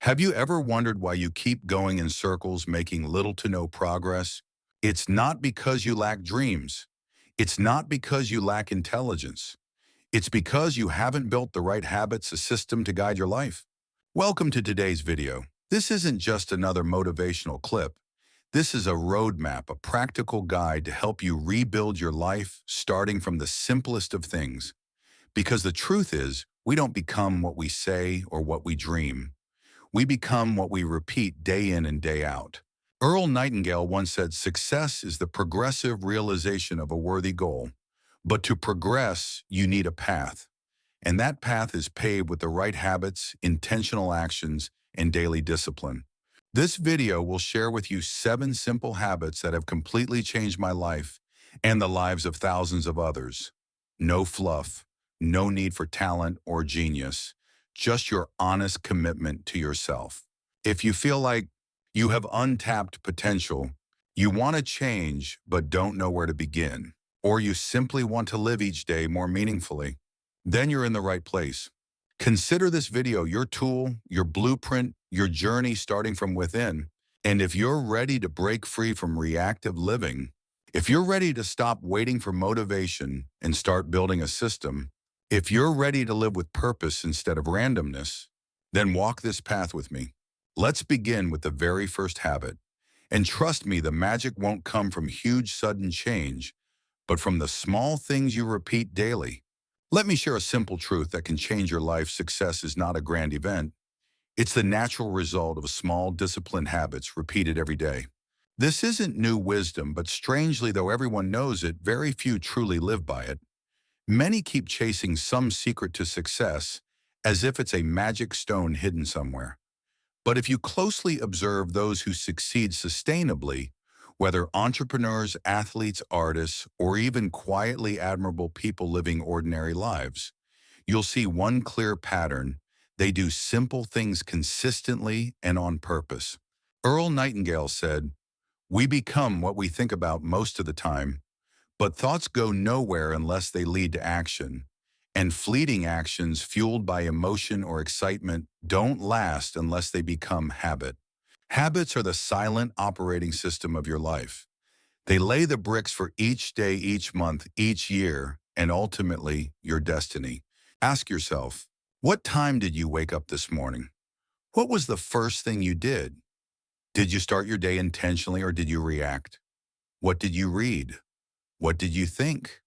Have you ever wondered why you keep going in circles, making little to no progress? It's not because you lack dreams. It's not because you lack intelligence. It's because you haven't built the right habits, a system to guide your life. Welcome to today's video. This isn't just another motivational clip. This is a roadmap, a practical guide to help you rebuild your life, starting from the simplest of things. Because the truth is, we don't become what we say or what we dream. We become what we repeat day in and day out. Earl Nightingale once said, "Success is the progressive realization of a worthy goal. But to progress, you need a path. And that path is paved with the right habits, intentional actions, and daily discipline." This video will share with you 7 simple habits that have completely changed my life and the lives of thousands of others. No fluff, no need for talent or genius, just your honest commitment to yourself. If you feel like you have untapped potential, you want to change but don't know where to begin, or you simply want to live each day more meaningfully, then you're in the right place. Consider this video your tool, your blueprint, your journey starting from within. And if you're ready to break free from reactive living, if you're ready to stop waiting for motivation and start building a system, if you're ready to live with purpose instead of randomness, then walk this path with me. Let's begin with the very first habit. And trust me, the magic won't come from huge sudden change, but from the small things you repeat daily. Let me share a simple truth that can change your life. Success is not a grand event. It's the natural result of small, disciplined habits repeated every day. This isn't new wisdom, but strangely, though everyone knows it, very few truly live by it. Many keep chasing some secret to success as if it's a magic stone hidden somewhere. But if you closely observe those who succeed sustainably, whether entrepreneurs, athletes, artists, or even quietly admirable people living ordinary lives, you'll see one clear pattern. They do simple things consistently and on purpose. Earl Nightingale said, "We become what we think about most of the time, but thoughts go nowhere unless they lead to action. And fleeting actions fueled by emotion or excitement don't last unless they become habit." Habits are the silent operating system of your life. They lay the bricks for each day, each month, each year, and ultimately your destiny. Ask yourself, what time did you wake up this morning? What was the first thing you did? Did you start your day intentionally or did you react? What did you read? What did you think?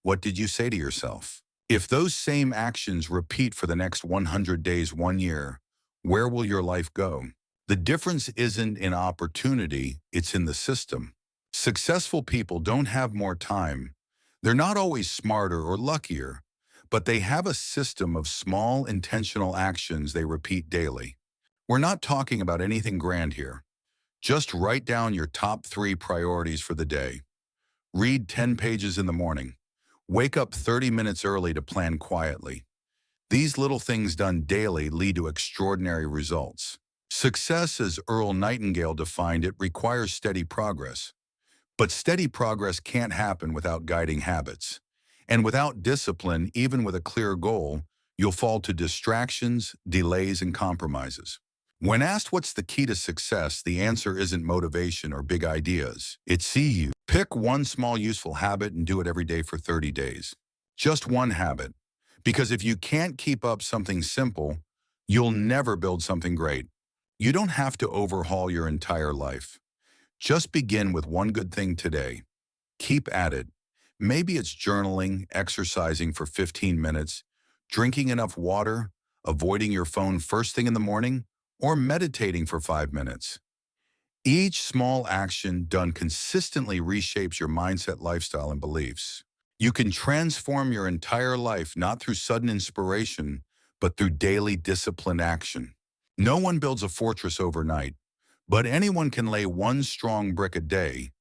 What did you say to yourself? If those same actions repeat for the next 100 days, 1 year, where will your life go? The difference isn't in opportunity, it's in the system. Successful people don't have more time. They're not always smarter or luckier, but they have a system of small, intentional actions they repeat daily. We're not talking about anything grand here. Just write down your top 3 priorities for the day. Read 10 pages in the morning. Wake up 30 minutes early to plan quietly. These little things done daily lead to extraordinary results. Success, as Earl Nightingale defined it, requires steady progress. But steady progress can't happen without guiding habits. And without discipline, even with a clear goal, you'll fall to distractions, delays, and compromises. When asked what's the key to success, the answer isn't motivation or big ideas. It's CU. Pick one small useful habit and do it every day for 30 days. Just one habit. Because if you can't keep up something simple, you'll never build something great. You don't have to overhaul your entire life. Just begin with one good thing today. Keep at it. Maybe it's journaling, exercising for 15 minutes, drinking enough water, avoiding your phone first thing in the morning, or meditating for 5 minutes. Each small action done consistently reshapes your mindset, lifestyle, and beliefs. You can transform your entire life not through sudden inspiration, but through daily disciplined action. No one builds a fortress overnight, but anyone can lay one strong brick a day.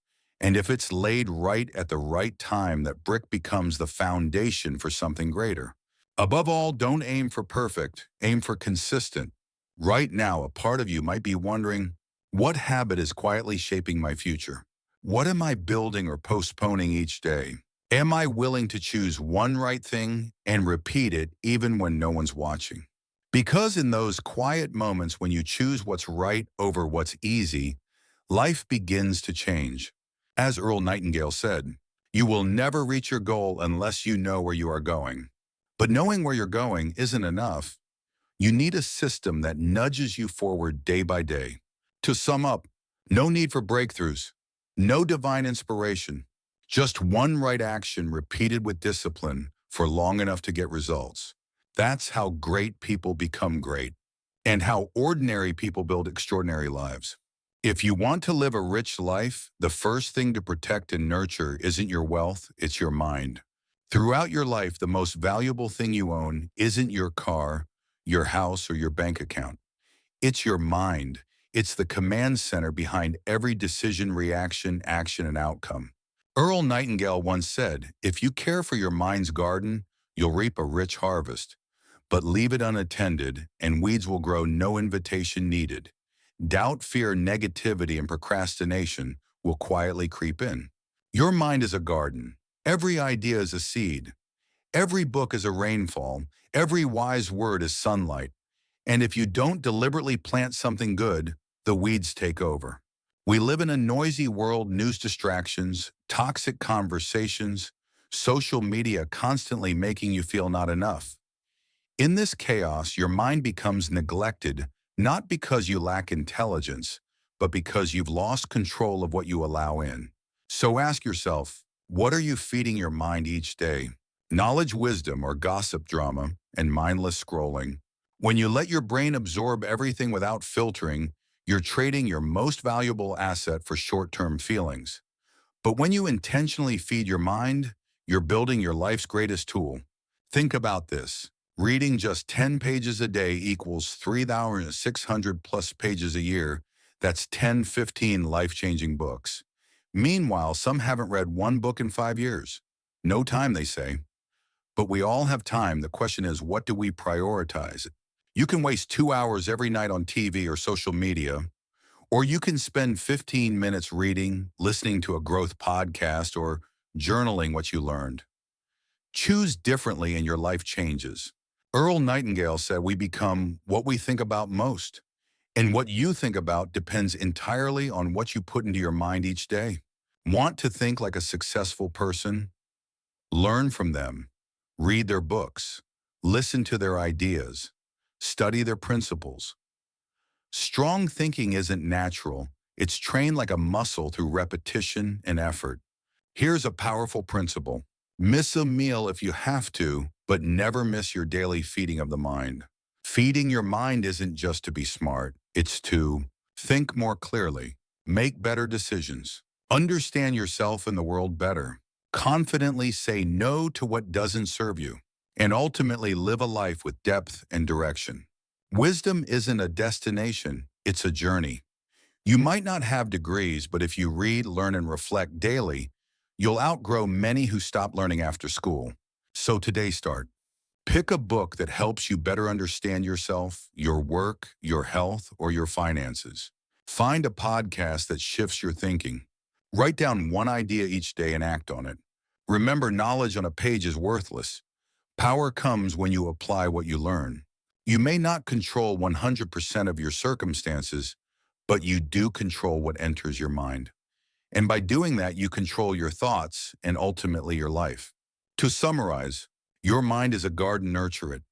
And if it's laid right at the right time, that brick becomes the foundation for something greater. Above all, don't aim for perfect, aim for consistent. Right now, a part of you might be wondering, what habit is quietly shaping my future? What am I building or postponing each day? Am I willing to choose one right thing and repeat it even when no one's watching? Because in those quiet moments when you choose what's right over what's easy, life begins to change. As Earl Nightingale said, you will never reach your goal unless you know where you are going. But knowing where you're going isn't enough. You need a system that nudges you forward day by day. To sum up, no need for breakthroughs, no divine inspiration, just one right action repeated with discipline for long enough to get results. That's how great people become great, and how ordinary people build extraordinary lives. If you want to live a rich life, the first thing to protect and nurture isn't your wealth, it's your mind. Throughout your life, the most valuable thing you own isn't your car, your house, or your bank account. It's your mind. It's the command center behind every decision, reaction, action, and outcome. Earl Nightingale once said, if you care for your mind's garden, you'll reap a rich harvest. But leave it unattended, and weeds will grow, no invitation needed. Doubt, fear, negativity, and procrastination will quietly creep in. Your mind is a garden. Every idea is a seed. Every book is a rainfall. Every wise word is sunlight. And if you don't deliberately plant something good, the weeds take over. We live in a noisy world, news distractions, toxic conversations, social media constantly making you feel not enough. In this chaos, your mind becomes neglected, not because you lack intelligence, but because you've lost control of what you allow in. So ask yourself, what are you feeding your mind each day? Knowledge, wisdom, or gossip, drama, and mindless scrolling? When you let your brain absorb everything without filtering, you're trading your most valuable asset for short-term feelings. But when you intentionally feed your mind, you're building your life's greatest tool. Think about this. Reading just 10 pages a day equals 3,600 plus pages a year. That's 10, 15 life-changing books. Meanwhile, some haven't read one book in 5 years. No time, they say. But we all have time. The question is, what do we prioritize? You can waste 2 hours every night on TV or social media, or you can spend 15 minutes reading, listening to a growth podcast, or journaling what you learned. Choose differently and your life changes. Earl Nightingale said we become what we think about most, and what you think about depends entirely on what you put into your mind each day. Want to think like a successful person? Learn from them. Read their books. Listen to their ideas. Study their principles. Strong thinking isn't natural. It's trained like a muscle through repetition and effort. Here's a powerful principle. Miss a meal if you have to, but never miss your daily feeding of the mind. Feeding your mind isn't just to be smart. It's to think more clearly, make better decisions, understand yourself and the world better, confidently say no to what doesn't serve you, and ultimately live a life with depth and direction. Wisdom isn't a destination, it's a journey. You might not have degrees, but if you read, learn, and reflect daily, you'll outgrow many who stop learning after school. So today start. Pick a book that helps you better understand yourself, your work, your health, or your finances. Find a podcast that shifts your thinking. Write down one idea each day and act on it. Remember, knowledge on a page is worthless. Power comes when you apply what you learn. You may not control 100% of your circumstances, but you do control what enters your mind. And by doing that, you control your thoughts and ultimately your life. To summarize, your mind is a garden, nurture it.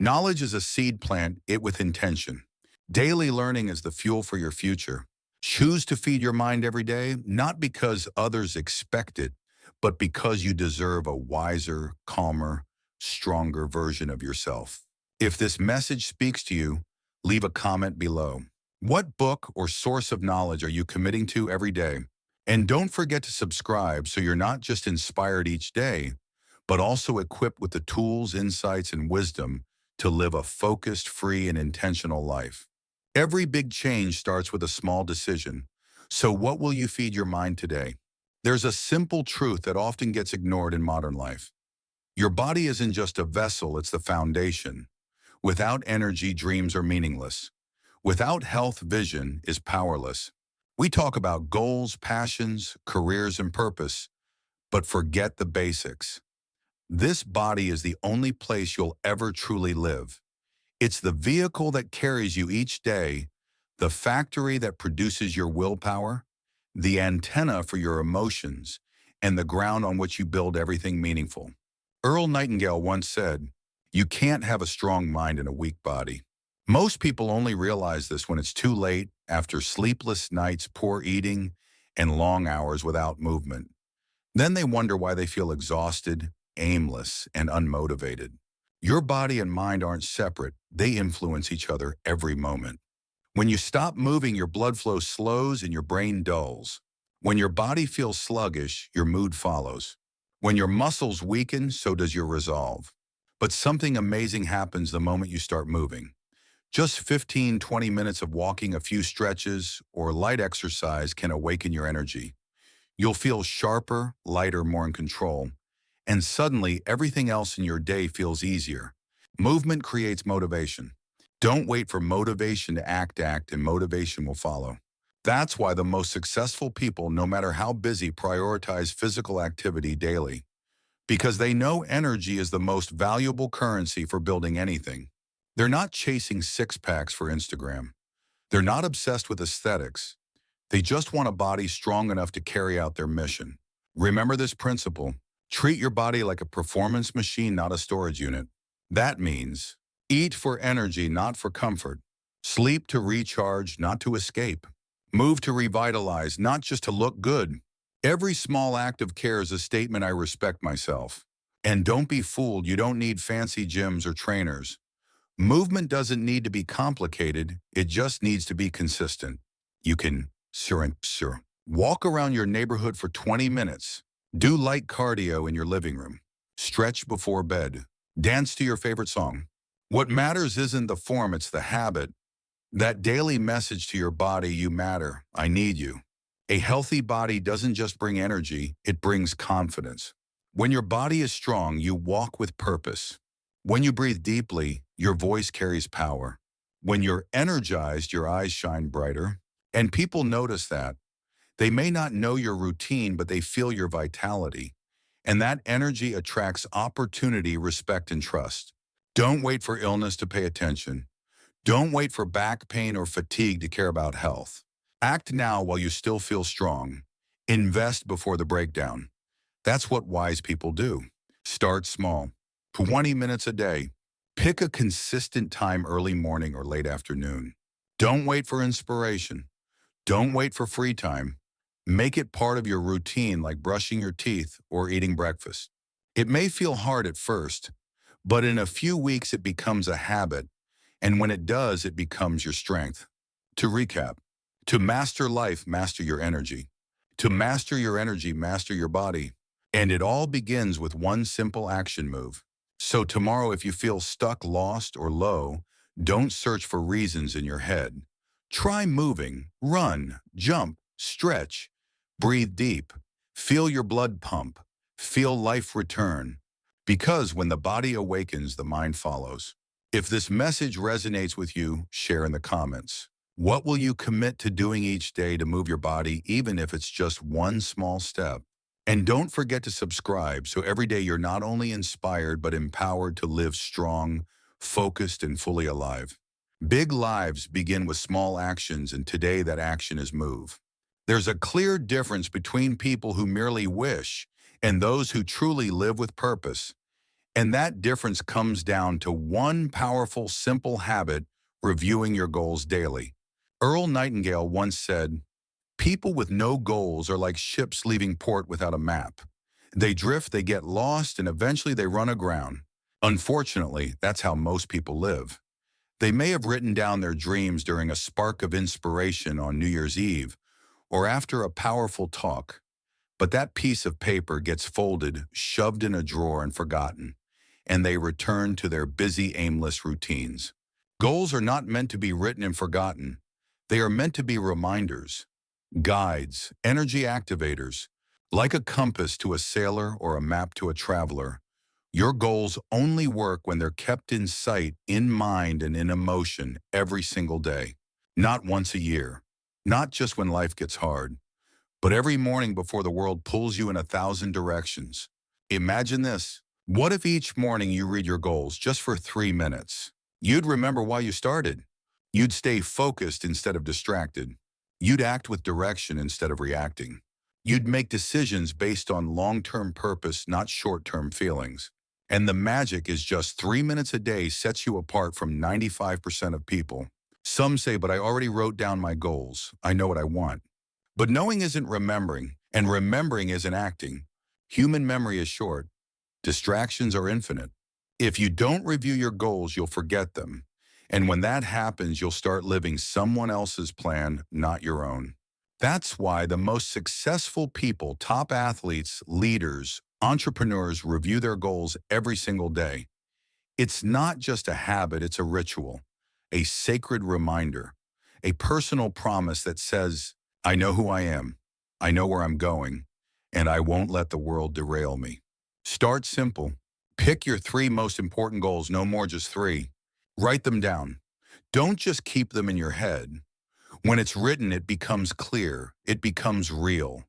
Knowledge is a seed, plant it with intention. Daily learning is the fuel for your future. Choose to feed your mind every day, not because others expect it, but because you deserve a wiser, calmer, stronger version of yourself. If this message speaks to you, leave a comment below. What book or source of knowledge are you committing to every day? And don't forget to subscribe so you're not just inspired each day, but also equipped with the tools, insights, and wisdom to live a focused, free, and intentional life. Every big change starts with a small decision. So what will you feed your mind today? There's a simple truth that often gets ignored in modern life. Your body isn't just a vessel, it's the foundation. Without energy, dreams are meaningless. Without health, vision is powerless. We talk about goals, passions, careers, and purpose, but forget the basics. This body is the only place you'll ever truly live. It's the vehicle that carries you each day, the factory that produces your willpower, the antenna for your emotions, and the ground on which you build everything meaningful. Earl Nightingale once said, "You can't have a strong mind in a weak body." Most people only realize this when it's too late, after sleepless nights, poor eating, and long hours without movement. Then they wonder why they feel exhausted, aimless, and unmotivated. Your body and mind aren't separate. They influence each other every moment. When you stop moving, your blood flow slows and your brain dulls. When your body feels sluggish, your mood follows. When your muscles weaken, so does your resolve. But something amazing happens the moment you start moving. Just 15, 20 minutes of walking, a few stretches, or light exercise can awaken your energy. You'll feel sharper, lighter, more in control, and suddenly everything else in your day feels easier. Movement creates motivation. Don't wait for motivation to act, and motivation will follow. That's why the most successful people, no matter how busy, prioritize physical activity daily, because they know energy is the most valuable currency for building anything. They're not chasing six-packs for Instagram. They're not obsessed with aesthetics. They just want a body strong enough to carry out their mission. Remember this principle: treat your body like a performance machine, not a storage unit. That means eat for energy, not for comfort. Sleep to recharge, not to escape. Move to revitalize, not just to look good. Every small act of care is a statement: I respect myself. And don't be fooled, you don't need fancy gyms or trainers. Movement doesn't need to be complicated, it just needs to be consistent. You can walk around your neighborhood for 20 minutes. Do light cardio in your living room. Stretch before bed. Dance to your favorite song. What matters isn't the form, it's the habit. That daily message to your body: you matter, I need you. A healthy body doesn't just bring energy, it brings confidence. When your body is strong, you walk with purpose. When you breathe deeply, your voice carries power. When you're energized, your eyes shine brighter. And people notice that. They may not know your routine, but they feel your vitality. And that energy attracts opportunity, respect, and trust. Don't wait for illness to pay attention. Don't wait for back pain or fatigue to care about health. Act now while you still feel strong. Invest before the breakdown. That's what wise people do. Start small. 20 minutes a day. Pick a consistent time, early morning or late afternoon. Don't wait for inspiration. Don't wait for free time. Make it part of your routine, like brushing your teeth or eating breakfast. It may feel hard at first, but in a few weeks it becomes a habit, and when it does, it becomes your strength. To recap: to master life, master your energy. To master your energy, master your body. And it all begins with one simple action move. So tomorrow, if you feel stuck, lost, or low, don't search for reasons in your head. Try moving, run, jump, stretch, breathe deep, feel your blood pump, feel life return. Because when the body awakens, the mind follows. If this message resonates with you, share in the comments. What will you commit to doing each day to move your body, even if it's just one small step? And don't forget to subscribe, so every day you're not only inspired but empowered to live strong, focused, and fully alive. Big lives begin with small actions, and today that action is move. There's a clear difference between people who merely wish and those who truly live with purpose. And that difference comes down to one powerful, simple habit: reviewing your goals daily. Earl Nightingale once said, "People with no goals are like ships leaving port without a map. They drift, they get lost, and eventually they run aground." Unfortunately, that's how most people live. They may have written down their dreams during a spark of inspiration on New Year's Eve or after a powerful talk, but that piece of paper gets folded, shoved in a drawer, and forgotten, and they return to their busy, aimless routines. Goals are not meant to be written and forgotten. They are meant to be reminders, guides, energy activators. Like a compass to a sailor or a map to a traveler, your goals only work when they're kept in sight, in mind, and in emotion every single day. Not once a year, not just when life gets hard, but every morning before the world pulls you in 1,000 directions. Imagine this. What if each morning you read your goals just for 3 minutes? You'd remember why you started. You'd stay focused instead of distracted. You'd act with direction instead of reacting. You'd make decisions based on long-term purpose, not short-term feelings. And the magic is just 3 minutes a day sets you apart from 95% of people. Some say, but I already wrote down my goals. I know what I want. But knowing isn't remembering, and remembering isn't acting. Human memory is short. Distractions are infinite. If you don't review your goals, you'll forget them. And when that happens, you'll start living someone else's plan, not your own. That's why the most successful people, top athletes, leaders, entrepreneurs review their goals every single day. It's not just a habit, it's a ritual, a sacred reminder, a personal promise that says, I know who I am, I know where I'm going, and I won't let the world derail me. Start simple. Pick your 3 most important goals, no more, just 3. Write them down. Don't just keep them in your head. When it's written, it becomes clear, it becomes real.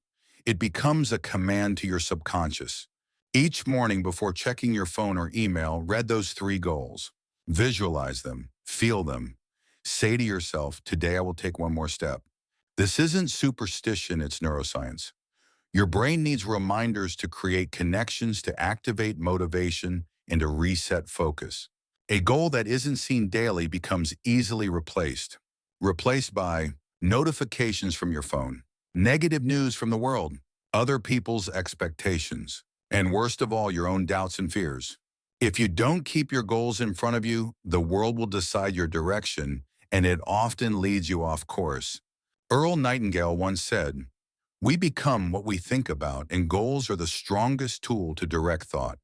It becomes a command to your subconscious. Each morning before checking your phone or email, read those 3 goals. Visualize them, feel them. Say to yourself, today I will take one more step. This isn't superstition, it's neuroscience. Your brain needs reminders to create connections, to activate motivation, and to reset focus. A goal that isn't seen daily becomes easily replaced by notifications from your phone, negative news from the world, other people's expectations, and worst of all, your own doubts and fears. If you don't keep your goals in front of you, the world will decide your direction, and it often leads you off course. Earl Nightingale once said, we become what we think about, and goals are the strongest tool to direct thought.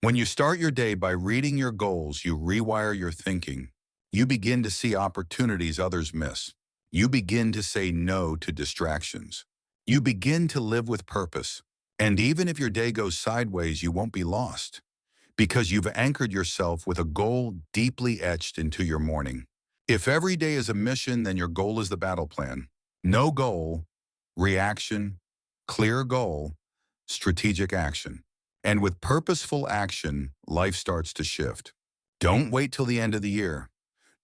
When you start your day by reading your goals, you rewire your thinking. You begin to see opportunities others miss. You begin to say no to distractions. You begin to live with purpose. And even if your day goes sideways, you won't be lost, because you've anchored yourself with a goal deeply etched into your morning. If every day is a mission, then your goal is the battle plan. No goal, reaction, clear goal, strategic action. And with purposeful action, life starts to shift. Don't wait till the end of the year.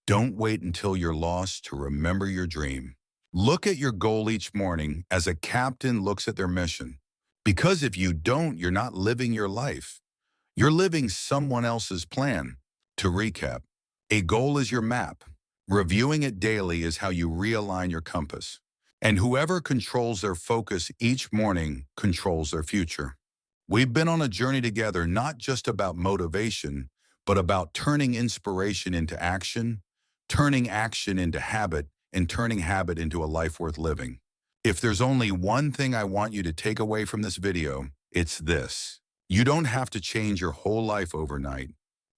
Don't wait until you're lost to remember your dream. Look at your goal each morning as a captain looks at their mission. Because if you don't, you're not living your life. You're living someone else's plan. To recap, a goal is your map. Reviewing it daily is how you realign your compass. And whoever controls their focus each morning controls their future. We've been on a journey together, not just about motivation, but about turning inspiration into action, turning action into habit, and turning habit into a life worth living. If there's only one thing I want you to take away from this video, it's this. You don't have to change your whole life overnight.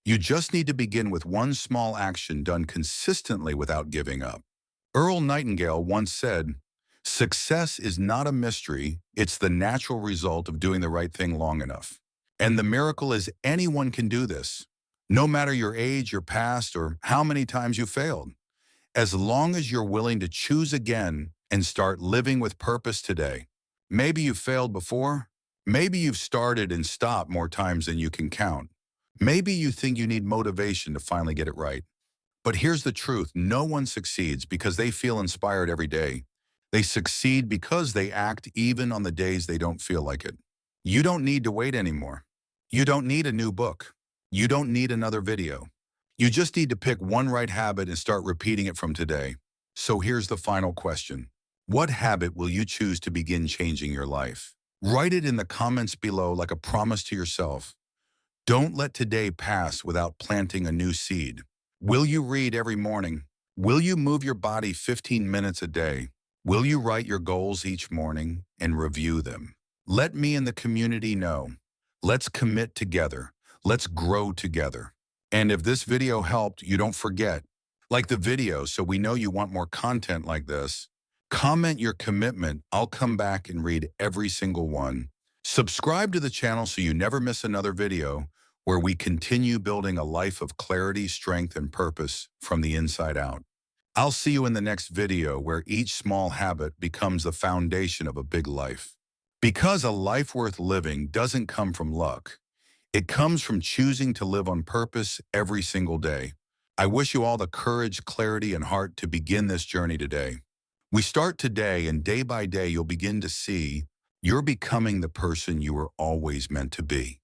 You just need to begin with one small action done consistently without giving up. Earl Nightingale once said, success is not a mystery, it's the natural result of doing the right thing long enough. And the miracle is anyone can do this, no matter your age, your past, or how many times you failed. As long as you're willing to choose again and start living with purpose today. Maybe you failed before. Maybe you've started and stopped more times than you can count. Maybe you think you need motivation to finally get it right. But here's the truth, no one succeeds because they feel inspired every day. They succeed because they act even on the days they don't feel like it. You don't need to wait anymore. You don't need a new book. You don't need another video. You just need to pick one right habit and start repeating it from today. So here's the final question. What habit will you choose to begin changing your life? Write it in the comments below like a promise to yourself. Don't let today pass without planting a new seed. Will you read every morning? Will you move your body 15 minutes a day? Will you write your goals each morning and review them? Let me and the community know. Let's commit together. Let's grow together. And if this video helped, you don't forget, like the video so we know you want more content like this. Comment your commitment. I'll come back and read every single one. Subscribe to the channel so you never miss another video where we continue building a life of clarity, strength, and purpose from the inside out. I'll see you in the next video where each small habit becomes the foundation of a big life. Because a life worth living doesn't come from luck. It comes from choosing to live on purpose every single day. I wish you all the courage, clarity, and heart to begin this journey today. We start today, and day by day, you'll begin to see you're becoming the person you were always meant to be.